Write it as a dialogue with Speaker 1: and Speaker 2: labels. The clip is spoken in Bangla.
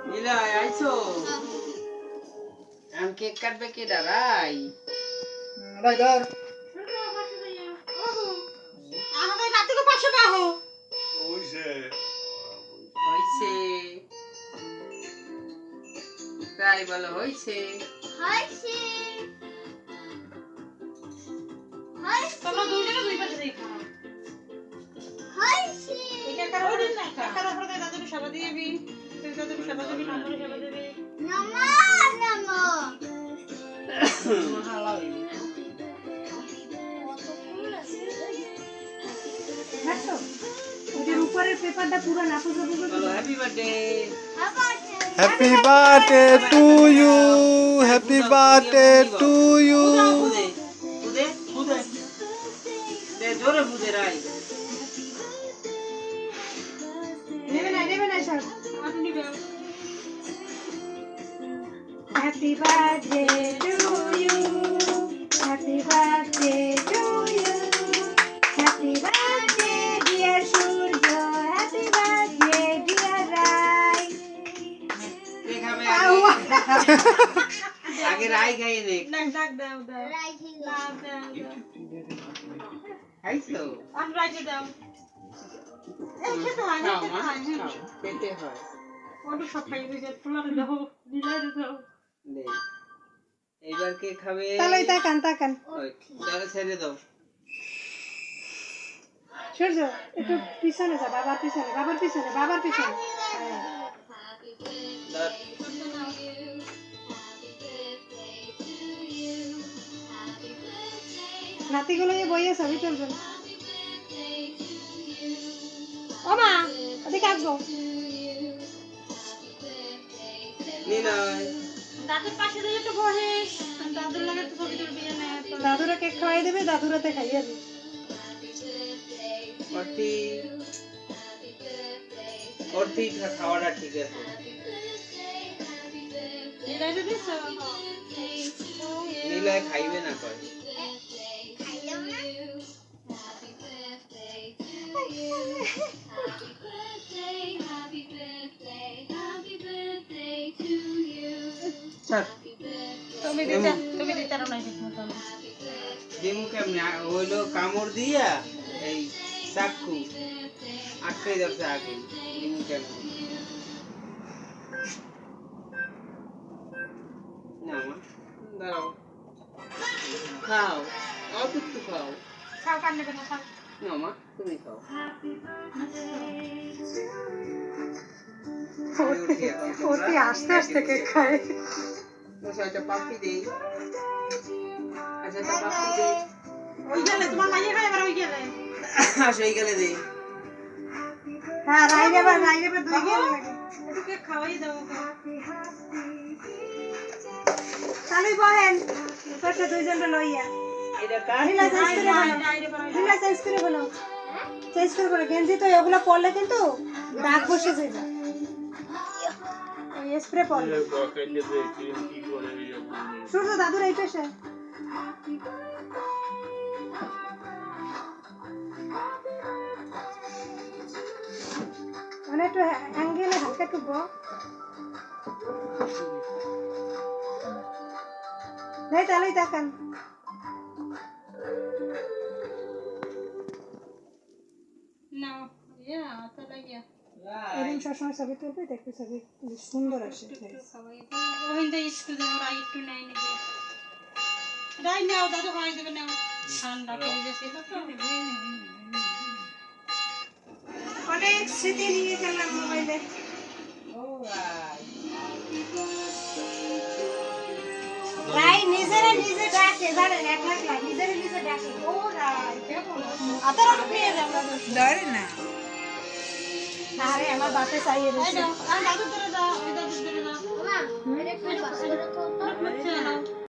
Speaker 1: নীলা আইছো আম কেক কাটবে কে দাঁড়াই
Speaker 2: রাইডার
Speaker 3: আমাদের নাতিকে পাশে পাও
Speaker 1: হইছে তাই বলো হইছে
Speaker 3: তোমরা দুইজনে দুই পাশে দিয়ে খাও এটা কারো দিন না কারো উপরে দাদুকে সাবা দিবি তুই দাদুকে সাবা দিবি নম্বরে সাবা দিবি
Speaker 4: দেখো ওটার উপরের পেপারটা পুরো না পুরো
Speaker 1: বলো happy birthday
Speaker 2: happy birthday to you happy birthday to you
Speaker 1: বুদে বুদে বুদে দে জোরে বুদে রাই
Speaker 4: নেবে না সব
Speaker 3: আপনি নিবে
Speaker 4: happy birthday to you happy birthday to you happy birthday dear Surya happy birthday dear Rai
Speaker 1: কে খাবে আগে রাই খাই নে
Speaker 3: ডাক দাও
Speaker 1: খাইছো
Speaker 3: আর রাইতে দাও এই খেতে হয় না
Speaker 1: খাও মা
Speaker 3: খেতে হয়
Speaker 1: খাও খেতে হয়
Speaker 3: ওটা সব খাই দিয়েছে ফুলারে দাও দিলারে দাও
Speaker 1: দে এইবার কে খাবে
Speaker 4: তাহলে তাকান
Speaker 1: ওই তাহলে ছেড়ে দাও
Speaker 4: সূর্য একটু পিছনে যা বাবার পিছনে হ্যাঁ।
Speaker 1: ধর।
Speaker 4: নাতিগুলো এই বইয়ে ছবি তুলবেন ও মা ওদিকে আসবো
Speaker 1: নিলয়
Speaker 3: দাদুর পাশে দিয়ে একটু বসিস দাদুর লাগে তো ছবি তুলবি না
Speaker 4: দাদুরা কেক খাওয়াই দেবে দাদুরাতে খাইয়ে দেবে
Speaker 1: অর্থি খাওয়াটা ঠিক আছে
Speaker 3: দিলারে দিছ
Speaker 1: নিলয় খাইবে না কয়
Speaker 3: তুমি দিতে না ঠিক মতো
Speaker 1: দিমু কেমনে হইলো কামড় দিয়া এই চাকু আটকে যাচ্ছে আগে দিমু কেমনে না মা দাঁড়াও খাও অল্প একটু খাও
Speaker 3: খাও কান নেবে না খাও
Speaker 1: না মা তুমি খাও
Speaker 4: ওটি আস্তে আস্তে কেক খায়
Speaker 1: বসে একটা পাপড়ি দেই আচ্ছা একটা পাপড়ি দেই
Speaker 3: ওই গেলে তোমার মাইয়ে খায় এবার ওই গেলে
Speaker 1: সেই গেলে দেই
Speaker 4: হ্যাঁ রাইরে দুই গেল লাগে
Speaker 3: একটু কেক খাওয়াই দাও
Speaker 4: চালুই বহেন পাশে দুইজনটা লইয়া
Speaker 1: এটা কার
Speaker 4: নীলা চেঞ্জ করে বলো চেঞ্জ করে বলো গেঞ্জি তো এগুলো পরলে কিন্তু দাগ বসে যাবে ওই স্প্রে পরলে সূর্য দাদুর এই পেশে মানে একটু অ্যাঙ্গেলে হালকা টুকবো নাই তাহলেই তাকান
Speaker 3: না ইয়া তো লাগিয়া
Speaker 4: এরকম সবসময় ছবি তুলবে দেখবে ছবি সুন্দর আসে
Speaker 3: খাওয়াই দাও ওই যে স্কুল যাও রাই একটু নাই নিবে রাই নাও দাদু খাওয়াই দেবে নাও ঠান্ডা পড়ে গেছে তো
Speaker 4: অনেক স্মৃতি নিয়ে গেলাম মোবাইলে রাই নিজে ডাকে জানেন এক লাখ নিজে ডাকে ও রাই কেমন আতার নিয়ে যাও ধরে না আরে আমার বাপে চাইয়ে
Speaker 3: দাদু ধরে দাও ওই দাদু ধরে দাও